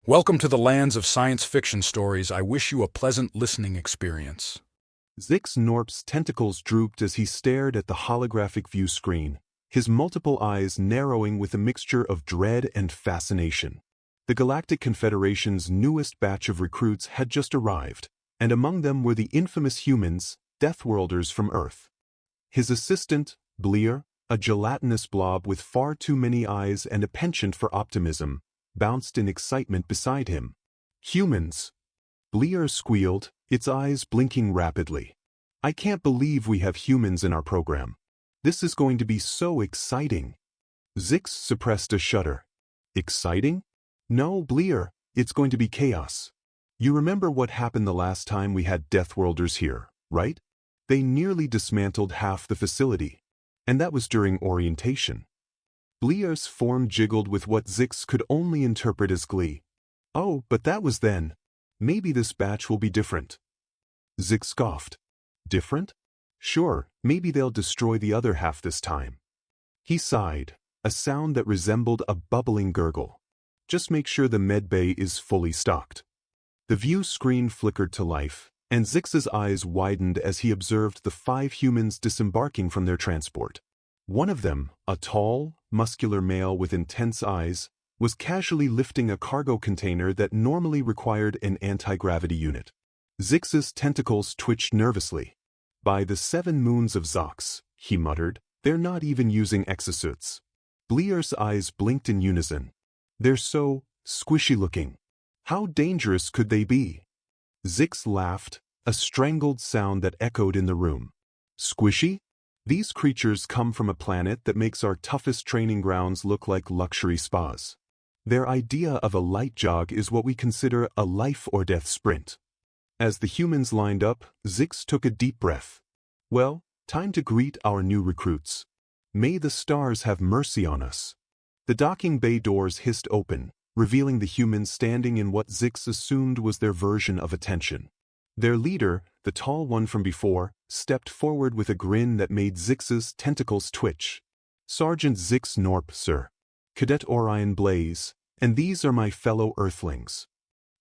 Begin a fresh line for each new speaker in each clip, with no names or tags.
Welcome to the lands of science fiction stories. I wish you a pleasant listening experience.
Zix Norp's tentacles drooped as he stared at the holographic view screen, his multiple eyes narrowing with a mixture of dread and fascination. The Galactic Confederation's newest batch of recruits had just arrived, and among them were the infamous humans, Deathworlders from Earth. His assistant, Bleer, a gelatinous blob with far too many eyes and a penchant for optimism, bounced in excitement beside him. "Humans!" Bleer squealed, its eyes blinking rapidly. "I can't believe we have humans in our program. This is going to be so exciting." Zix suppressed a shudder. "Exciting? No, Bleer, it's going to be chaos. You remember what happened the last time we had Deathworlders here, right? They nearly dismantled half the facility. And that was during orientation." Bleer's form jiggled with what Zix could only interpret as glee. "Oh, but that was then. Maybe this batch will be different." Zix scoffed. "Different? Sure, maybe they'll destroy the other half this time." He sighed, a sound that resembled a bubbling gurgle. "Just make sure the medbay is fully stocked." The view screen flickered to life, and Zix's eyes widened as he observed the 5 humans disembarking from their transport. One of them, a tall, muscular male with intense eyes, was casually lifting a cargo container that normally required an anti-gravity unit. Zix's tentacles twitched nervously. "By the 7 moons of Zox," he muttered, "they're not even using exosuits." Bleer's eyes blinked in unison. "They're so squishy-looking. How dangerous could they be?" Zix laughed, a strangled sound that echoed in the room. "Squishy? These creatures come from a planet that makes our toughest training grounds look like luxury spas. Their idea of a light jog is what we consider a life-or-death sprint." As the humans lined up, Zix took a deep breath. "Well, time to greet our new recruits. May the stars have mercy on us." The docking bay doors hissed open, revealing the humans standing in what Zix assumed was their version of attention. Their leader, the tall one from before, stepped forward with a grin that made Zix's tentacles twitch. "Sergeant Zix Norp, sir. Cadet Orion Blaze, and these are my fellow Earthlings."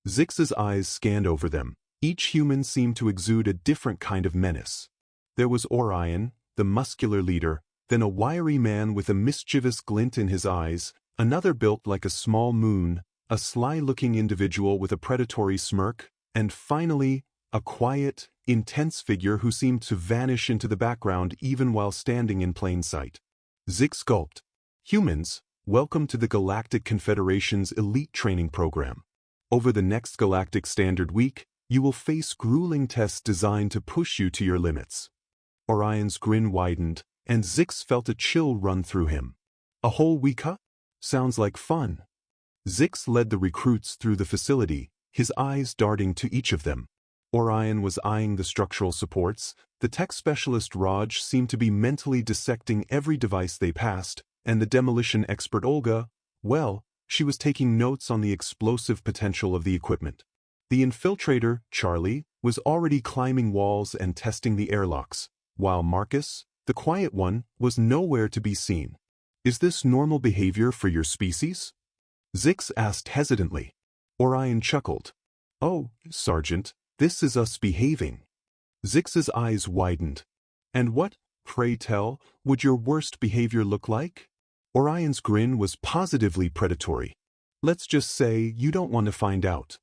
Zix's eyes scanned over them. Each human seemed to exude a different kind of menace. There was Orion, the muscular leader, then a wiry man with a mischievous glint in his eyes, another built like a small moon, a sly-looking individual with a predatory smirk, and finally, a quiet, intense figure who seemed to vanish into the background even while standing in plain sight. Zix gulped. "Humans, welcome to the Galactic Confederation's elite training program. Over the next Galactic Standard Week, you will face grueling tests designed to push you to your limits." Orion's grin widened, and Zix felt a chill run through him. "A whole week, huh? Sounds like fun." Zix led the recruits through the facility, his eyes darting to each of them. Orion was eyeing the structural supports, the tech specialist Raj seemed to be mentally dissecting every device they passed, and the demolition expert Olga, well, she was taking notes on the explosive potential of the equipment. The infiltrator, Charlie, was already climbing walls and testing the airlocks, while Marcus, the quiet one, was nowhere to be seen. "Is this normal behavior for your species?" Zix asked hesitantly. Orion chuckled. "Oh, Sergeant, this is us behaving." Zix's eyes widened. "And what, pray tell, would your worst behavior look like?" Orion's grin was positively predatory. "Let's just say you don't want to find out."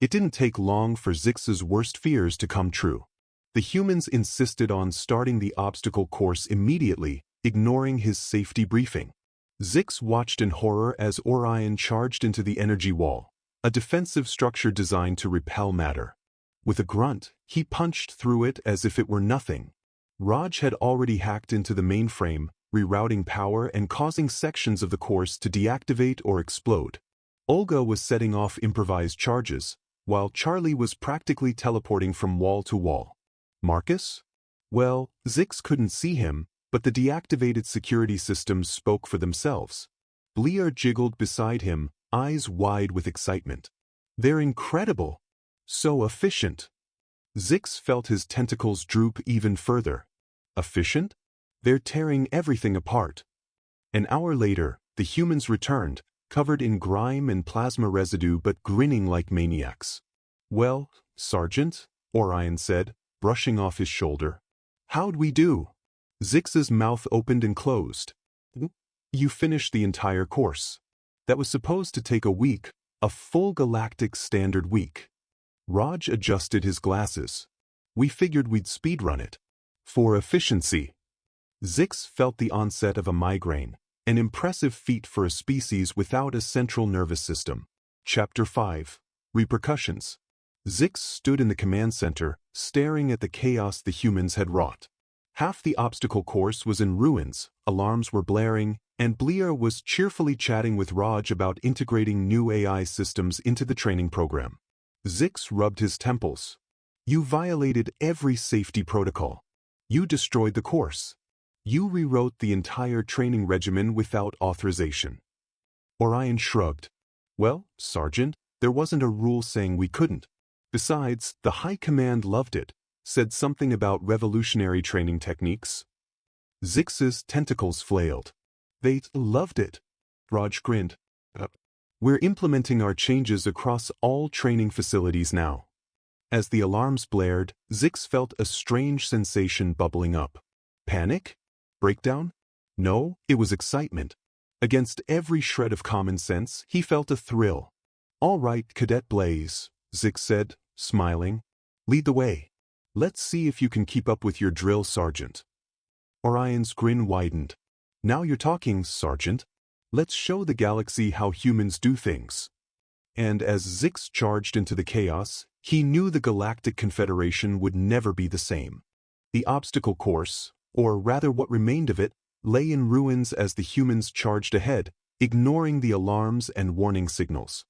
It didn't take long for Zix's worst fears to come true. The humans insisted on starting the obstacle course immediately, ignoring his safety briefing. Zix watched in horror as Orion charged into the energy wall, a defensive structure designed to repel matter. With a grunt, he punched through it as if it were nothing. Raj had already hacked into the mainframe, rerouting power and causing sections of the course to deactivate or explode. Olga was setting off improvised charges, while Charlie was practically teleporting from wall to wall. Marcus? Well, Zix couldn't see him, but the deactivated security systems spoke for themselves. Bleer jiggled beside him, eyes wide with excitement. "They're incredible! So efficient." Zix felt his tentacles droop even further. "Efficient? They're tearing everything apart." An hour later, the humans returned, covered in grime and plasma residue but grinning like maniacs. "Well, Sergeant," Orion said, brushing off his shoulder. "How'd we do?" Zix's mouth opened and closed. "You finished the entire course. That was supposed to take a week, a full galactic standard week." Raj adjusted his glasses. "We figured we'd speedrun it. For efficiency." Zix felt the onset of a migraine, an impressive feat for a species without a central nervous system. Chapter 5. Repercussions. Zix stood in the command center, staring at the chaos the humans had wrought. Half the obstacle course was in ruins, alarms were blaring, and Bleer was cheerfully chatting with Raj about integrating new AI systems into the training program. Zix rubbed his temples. "You violated every safety protocol. You destroyed the course. You rewrote the entire training regimen without authorization." Orion shrugged. "Well, Sergeant, there wasn't a rule saying we couldn't. Besides, the High Command loved it, said something about revolutionary training techniques." Zix's tentacles flailed. "They loved it." Raj grinned. "We're implementing our changes across all training facilities now." As the alarms blared, Zix felt a strange sensation bubbling up. Panic? Breakdown? No, it was excitement. Against every shred of common sense, he felt a thrill. "All right, Cadet Blaze," Zix said, smiling. "Lead the way. Let's see if you can keep up with your drill, Sergeant." Orion's grin widened. "Now you're talking, Sergeant. Let's show the galaxy how humans do things." And as Zix charged into the chaos, he knew the Galactic Confederation would never be the same. The obstacle course, or rather what remained of it, lay in ruins as the humans charged ahead, ignoring the alarms and warning signals.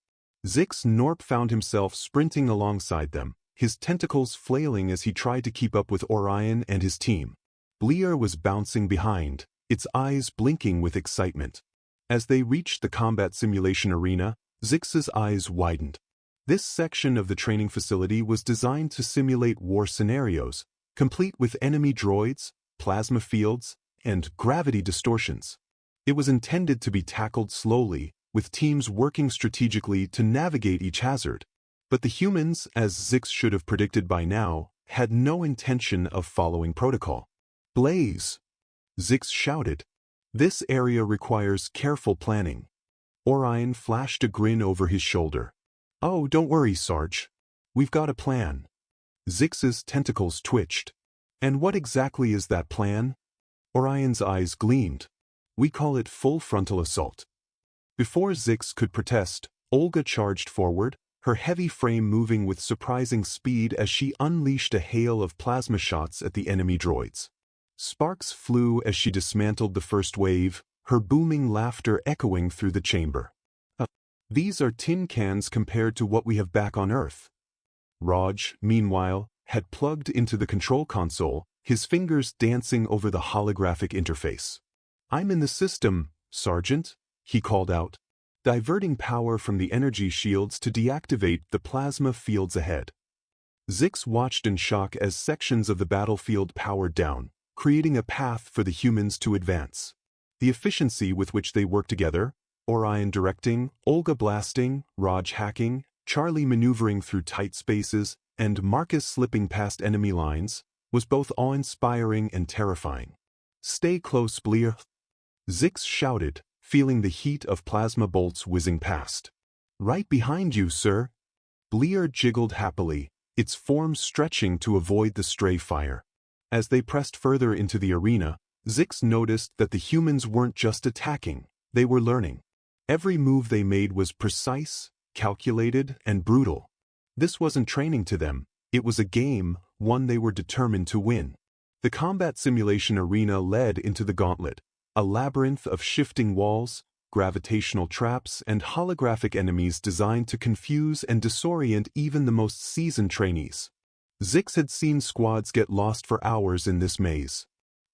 Zix Norp found himself sprinting alongside them, his tentacles flailing as he tried to keep up with Orion and his team. Bleer was bouncing behind, its eyes blinking with excitement. As they reached the combat simulation arena, Zix's eyes widened. This section of the training facility was designed to simulate war scenarios, complete with enemy droids, plasma fields, and gravity distortions. It was intended to be tackled slowly, with teams working strategically to navigate each hazard. But the humans, as Zix should have predicted by now, had no intention of following protocol. "Blaze!" Zix shouted. "This area requires careful planning." Orion flashed a grin over his shoulder. "Oh, don't worry, Sarge. We've got a plan." Zix's tentacles twitched. "And what exactly is that plan?" Orion's eyes gleamed. "We call it full frontal assault." Before Zix could protest, Olga charged forward, her heavy frame moving with surprising speed as she unleashed a hail of plasma shots at the enemy droids. Sparks flew as she dismantled the first wave, her booming laughter echoing through the chamber. "These are tin cans compared to what we have back on Earth." Raj, meanwhile, had plugged into the control console, his fingers dancing over the holographic interface. "I'm in the system, Sergeant," he called out, diverting power from the energy shields to deactivate the plasma fields ahead. Zix watched in shock as sections of the battlefield powered down, creating a path for the humans to advance. The efficiency with which they worked together, Orion directing, Olga blasting, Raj hacking, Charlie maneuvering through tight spaces, and Marcus slipping past enemy lines, was both awe-inspiring and terrifying. "Stay close, Bleer," Zix shouted, feeling the heat of plasma bolts whizzing past. "Right behind you, sir." Bleer jiggled happily, its form stretching to avoid the stray fire. As they pressed further into the arena, Zix noticed that the humans weren't just attacking, they were learning. Every move they made was precise, calculated, and brutal. This wasn't training to them, it was a game, one they were determined to win. The combat simulation arena led into the gauntlet, a labyrinth of shifting walls, gravitational traps, and holographic enemies designed to confuse and disorient even the most seasoned trainees. Zix had seen squads get lost for hours in this maze.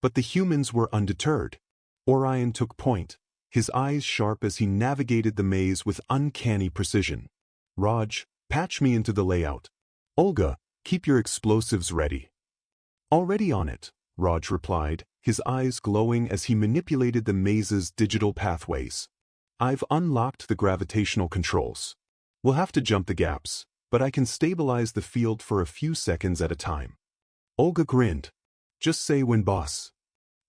But the humans were undeterred. Orion took point, his eyes sharp as he navigated the maze with uncanny precision. "Raj, patch me into the layout. Olga, keep your explosives ready." "Already on it," Raj replied, his eyes glowing as he manipulated the maze's digital pathways. I've unlocked the gravitational controls. We'll have to jump the gaps, but I can stabilize the field for a few seconds at a time. Olga grinned. Just say when, boss.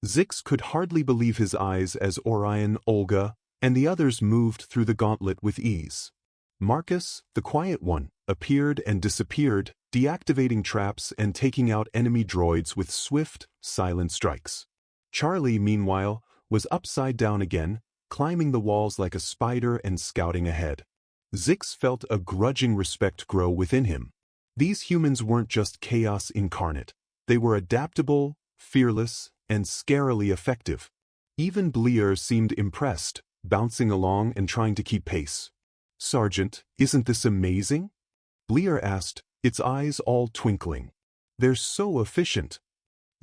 Zix could hardly believe his eyes as Orion, Olga, and the others moved through the gauntlet with ease. Marcus, the quiet one, appeared and disappeared, deactivating traps and taking out enemy droids with swift, silent strikes. Charlie, meanwhile, was upside down again, climbing the walls like a spider and scouting ahead. Zix felt a grudging respect grow within him. These humans weren't just chaos incarnate. They were adaptable, fearless, and scarily effective. Even Bleer seemed impressed, bouncing along and trying to keep pace. "Sergeant, isn't this amazing?" Bleer asked, its eyes all twinkling. "They're so efficient."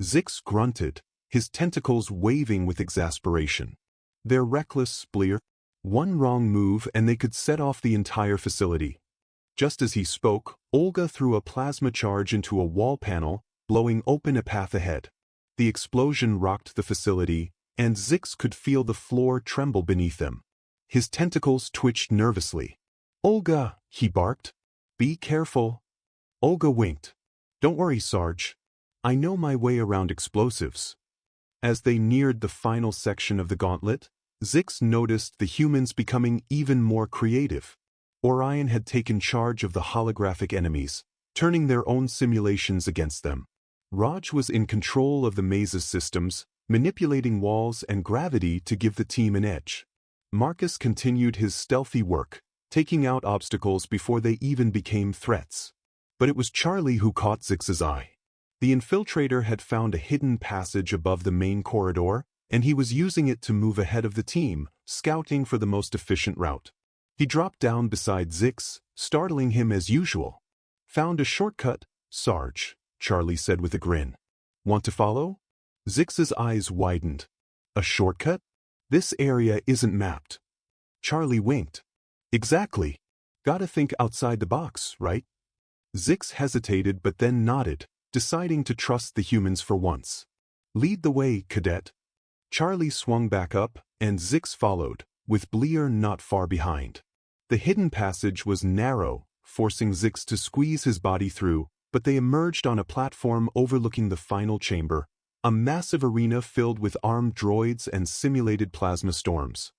Zix grunted, his tentacles waving with exasperation. "They're reckless, Bleer. One wrong move and they could set off the entire facility." Just as he spoke, Olga threw a plasma charge into a wall panel, blowing open a path ahead. The explosion rocked the facility, and Zix could feel the floor tremble beneath them. His tentacles twitched nervously. "Olga," he barked. "Be careful." Olga winked. "Don't worry, Sarge. I know my way around explosives." As they neared the final section of the gauntlet, Zix noticed the humans becoming even more creative. Orion had taken charge of the holographic enemies, turning their own simulations against them. Raj was in control of the maze's systems, manipulating walls and gravity to give the team an edge. Marcus continued his stealthy work, taking out obstacles before they even became threats. But it was Charlie who caught Zix's eye. The infiltrator had found a hidden passage above the main corridor, and he was using it to move ahead of the team, scouting for the most efficient route. He dropped down beside Zix, startling him as usual. "Found a shortcut, Sarge," Charlie said with a grin. "Want to follow?" Zix's eyes widened. "A shortcut? This area isn't mapped." Charlie winked. "Exactly. Gotta think outside the box, right?" Zix hesitated but then nodded, deciding to trust the humans for once. "Lead the way, cadet." Charlie swung back up, and Zix followed, with Bleer not far behind. The hidden passage was narrow, forcing Zix to squeeze his body through, but they emerged on a platform overlooking the final chamber, a massive arena filled with armed droids and simulated plasma storms.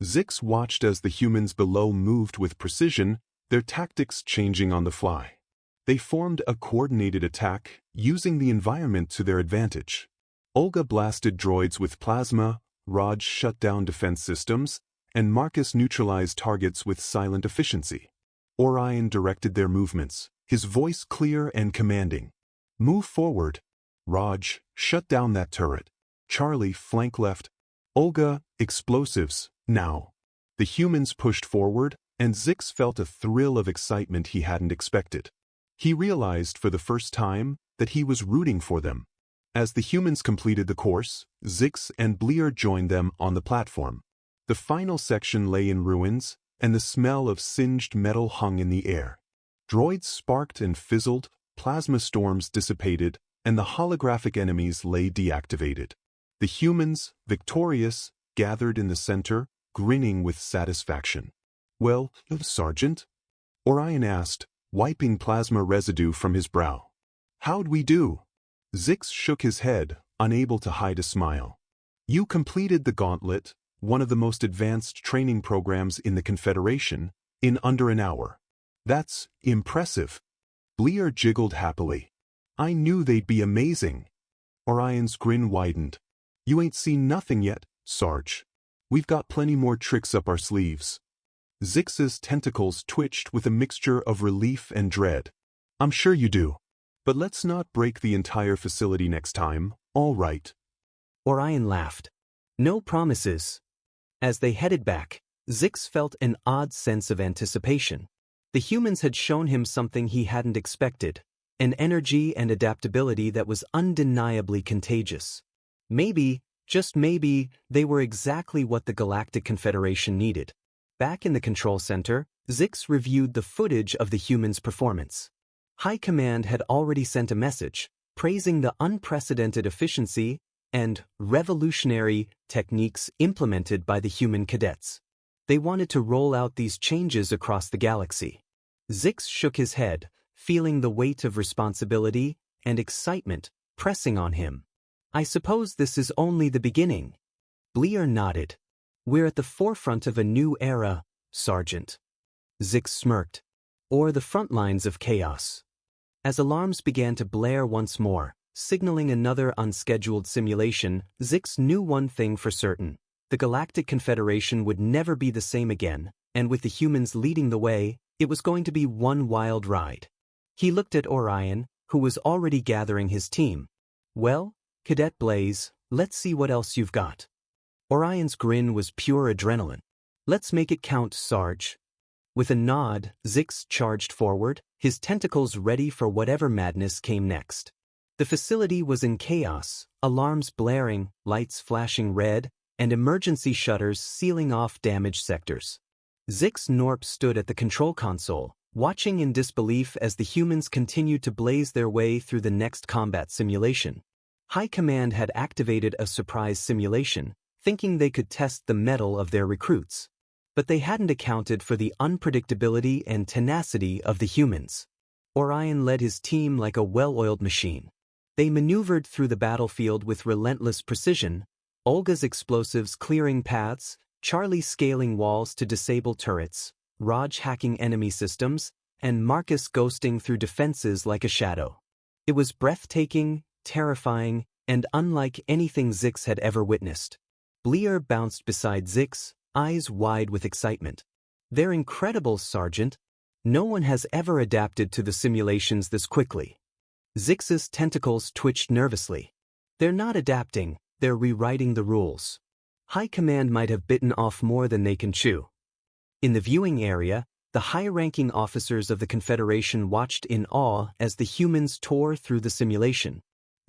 Zix watched as the humans below moved with precision, their tactics changing on the fly. They formed a coordinated attack, using the environment to their advantage. Olga blasted droids with plasma, Raj shut down defense systems, and Marcus neutralized targets with silent efficiency. Orion directed their movements, his voice clear and commanding. "Move forward." Raj, shut down that turret. Charlie, flank left. Olga, explosives, now. The humans pushed forward, and Zix felt a thrill of excitement he hadn't expected. He realized for the first time that he was rooting for them. As the humans completed the course, Zix and Bleer joined them on the platform. The final section lay in ruins, and the smell of singed metal hung in the air. Droids sparked and fizzled, plasma storms dissipated, and the holographic enemies lay deactivated. The humans, victorious, gathered in the center, grinning with satisfaction. "Well, Sergeant?" Orion asked, wiping plasma residue from his brow. "How'd we do?" Zix shook his head, unable to hide a smile. "You completed the gauntlet, one of the most advanced training programs in the Confederation, in under an hour. That's impressive." Bleer jiggled happily. "I knew they'd be amazing." Orion's grin widened. "You ain't seen nothing yet, Sarge. We've got plenty more tricks up our sleeves." Zix's tentacles twitched with a mixture of relief and dread. "I'm sure you do. But let's not break the entire facility next time, all right?"
Orion laughed. "No promises." As they headed back, Zix felt an odd sense of anticipation. The humans had shown him something he hadn't expected, an energy and adaptability that was undeniably contagious. Maybe, just maybe, they were exactly what the Galactic Confederation needed. Back in the control center, Zix reviewed the footage of the humans' performance. High Command had already sent a message, praising the unprecedented efficiency and revolutionary techniques implemented by the human cadets. They wanted to roll out these changes across the galaxy. Zix shook his head, feeling the weight of responsibility and excitement pressing on him. I suppose this is only the beginning. Bleer nodded. We're at the forefront of a new era, Sergeant. Zix smirked. Or the front lines of chaos. As alarms began to blare once more, signaling another unscheduled simulation, Zix knew one thing for certain. The Galactic Confederation would never be the same again, and with the humans leading the way, it was going to be one wild ride. He looked at Orion, who was already gathering his team. Well, Cadet Blaze, let's see what else you've got. Orion's grin was pure adrenaline. Let's make it count, Sarge. With a nod, Zix charged forward, his tentacles ready for whatever madness came next. The facility was in chaos, alarms blaring, lights flashing red, and emergency shutters sealing off damaged sectors. Zix Norp stood at the control console, watching in disbelief as the humans continued to blaze their way through the next combat simulation. High Command had activated a surprise simulation, thinking they could test the mettle of their recruits. But they hadn't accounted for the unpredictability and tenacity of the humans. Orion led his team like a well-oiled machine. They maneuvered through the battlefield with relentless precision, Olga's explosives clearing paths, Charlie scaling walls to disable turrets, Raj hacking enemy systems, and Marcus ghosting through defenses like a shadow. It was breathtaking, terrifying, and unlike anything Zix had ever witnessed. Bleer bounced beside Zix, eyes wide with excitement. They're incredible, Sergeant. No one has ever adapted to the simulations this quickly. Zix's tentacles twitched nervously. They're not adapting, they're rewriting the rules. High Command might have bitten off more than they can chew. In the viewing area, the high-ranking officers of the Confederation watched in awe as the humans tore through the simulation.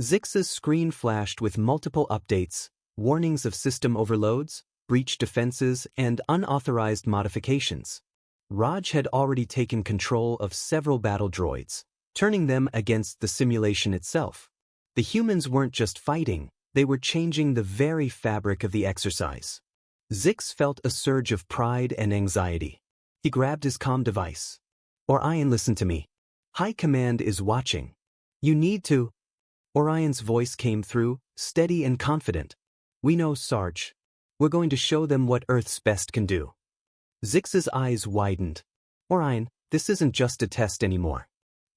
Zix's screen flashed with multiple updates, warnings of system overloads, breach defenses, and unauthorized modifications. Raj had already taken control of several battle droids, turning them against the simulation itself. The humans weren't just fighting, they were changing the very fabric of the exercise. Zix felt a surge of pride and anxiety. He grabbed his comm device. Orion, listen to me. High Command is watching. You need to. Orion's voice came through, steady and confident. We know, Sarge. We're going to show them what Earth's best can do. Zix's eyes widened. Orion, this isn't just a test anymore.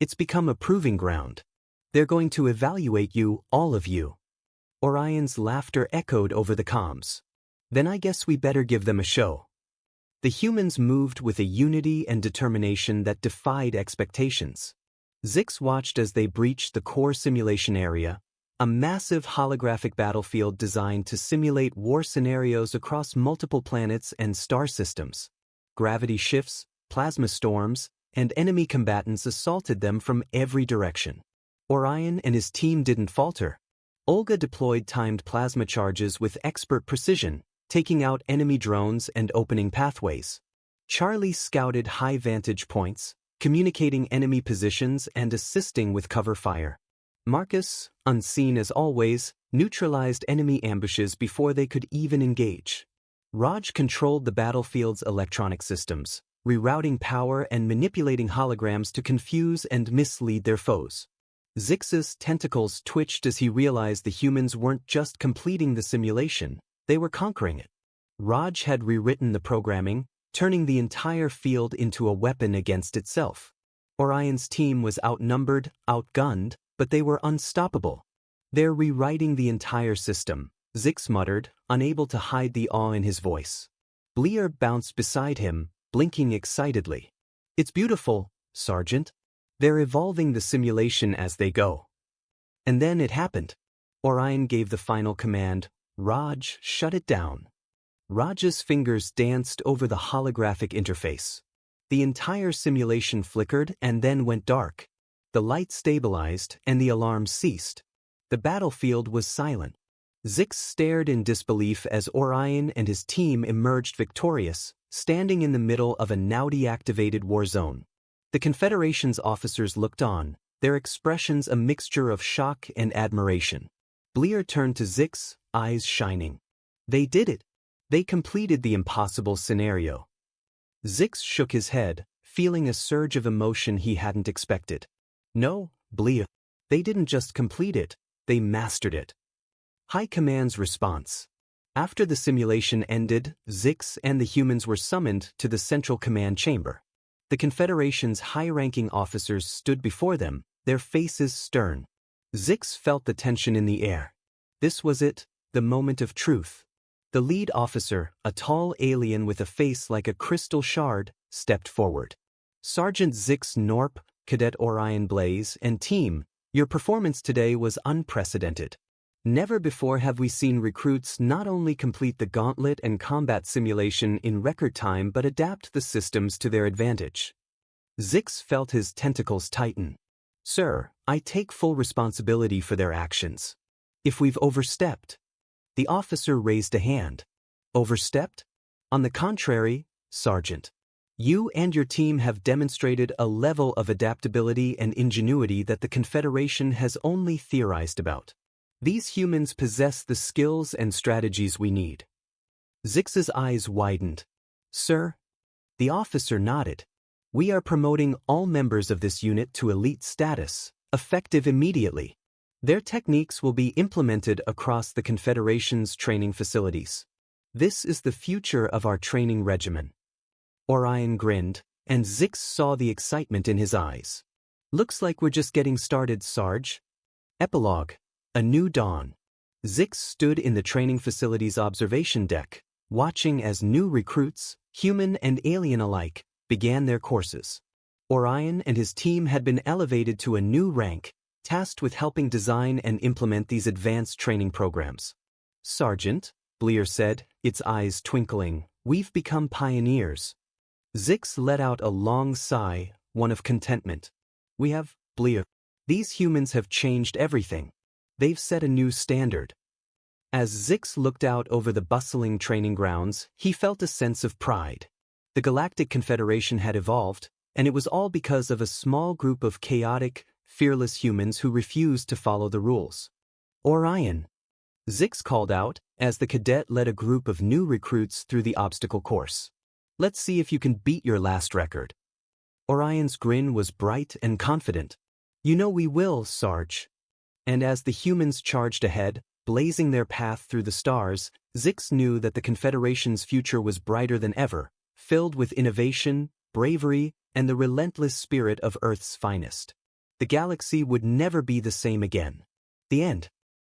It's become a proving ground. They're going to evaluate you, all of you. Orion's laughter echoed over the comms. Then I guess we better give them a show. The humans moved with a unity and determination that defied expectations. Zix watched as they breached the core simulation area, a massive holographic battlefield designed to simulate war scenarios across multiple planets and star systems. Gravity shifts, plasma storms, and enemy combatants assaulted them from every direction. Orion and his team didn't falter. Olga deployed timed plasma charges with expert precision, taking out enemy drones and opening pathways. Charlie scouted high vantage points, communicating enemy positions and assisting with cover fire. Marcus, unseen as always, neutralized enemy ambushes before they could even engage. Raj controlled the battlefield's electronic systems, rerouting power and manipulating holograms to confuse and mislead their foes. Zix's tentacles twitched as he realized the humans weren't just completing the simulation, they were conquering it. Raj had rewritten the programming, turning the entire field into a weapon against itself. Orion's team was outnumbered, outgunned, but they were unstoppable. They're rewriting the entire system, Zix muttered, unable to hide the awe in his voice. Bleer bounced beside him, blinking excitedly. It's beautiful, Sergeant. They're evolving the simulation as they go. And then it happened. Orion gave the final command, Raj, shut it down. Raj's fingers danced over the holographic interface. The entire simulation flickered and then went dark. The light stabilized and the alarms ceased. The battlefield was silent. Zix stared in disbelief as Orion and his team emerged victorious, standing in the middle of a now deactivated war zone. The Confederation's officers looked on, their expressions a mixture of shock and admiration. Bleer turned to Zix, eyes shining. They did it. They completed the impossible scenario. Zix shook his head, feeling a surge of emotion he hadn't expected. No, Blia. They didn't just complete it, they mastered it. High Command's response. After the simulation ended, Zix and the humans were summoned to the Central Command Chamber. The Confederation's high-ranking officers stood before them, their faces stern. Zix felt the tension in the air. This was it, the moment of truth. The lead officer, a tall alien with a face like a crystal shard, stepped forward. Sergeant Zix Norp, Cadet Orion Blaze, and team, your performance today was unprecedented. Never before have we seen recruits not only complete the gauntlet and combat simulation in record time but adapt the systems to their advantage. Zix felt his tentacles tighten. Sir, I take full responsibility for their actions. If we've overstepped. The officer raised a hand. Overstepped? On the contrary, Sergeant. You and your team have demonstrated a level of adaptability and ingenuity that the Confederation has only theorized about. These humans possess the skills and strategies we need. Zix's eyes widened. Sir? The officer nodded. We are promoting all members of this unit to elite status, effective immediately. Their techniques will be implemented across the Confederation's training facilities. This is the future of our training regimen. Orion grinned, and Zix saw the excitement in his eyes. Looks like we're just getting started, Sarge. Epilogue. A New Dawn. Zix stood in the training facility's observation deck, watching as new recruits, human and alien alike, began their courses. Orion and his team had been elevated to a new rank, tasked with helping design and implement these advanced training programs. Sergeant, Bleer said, its eyes twinkling, we've become pioneers. Zix let out a long sigh, one of contentment. We have, Bleer. These humans have changed everything. They've set a new standard. As Zix looked out over the bustling training grounds, he felt a sense of pride. The Galactic Confederation had evolved, and it was all because of a small group of chaotic, fearless humans who refused to follow the rules. Orion. Zix called out, as the cadet led a group of new recruits through the obstacle course. Let's see if you can beat your last record. Orion's grin was bright and confident. You know we will, Sarge. And as the humans charged ahead, blazing their path through the stars, Zix knew that the Confederation's future was brighter than ever, filled with innovation, bravery, and the relentless spirit of Earth's finest. The galaxy would never be the same again. The end.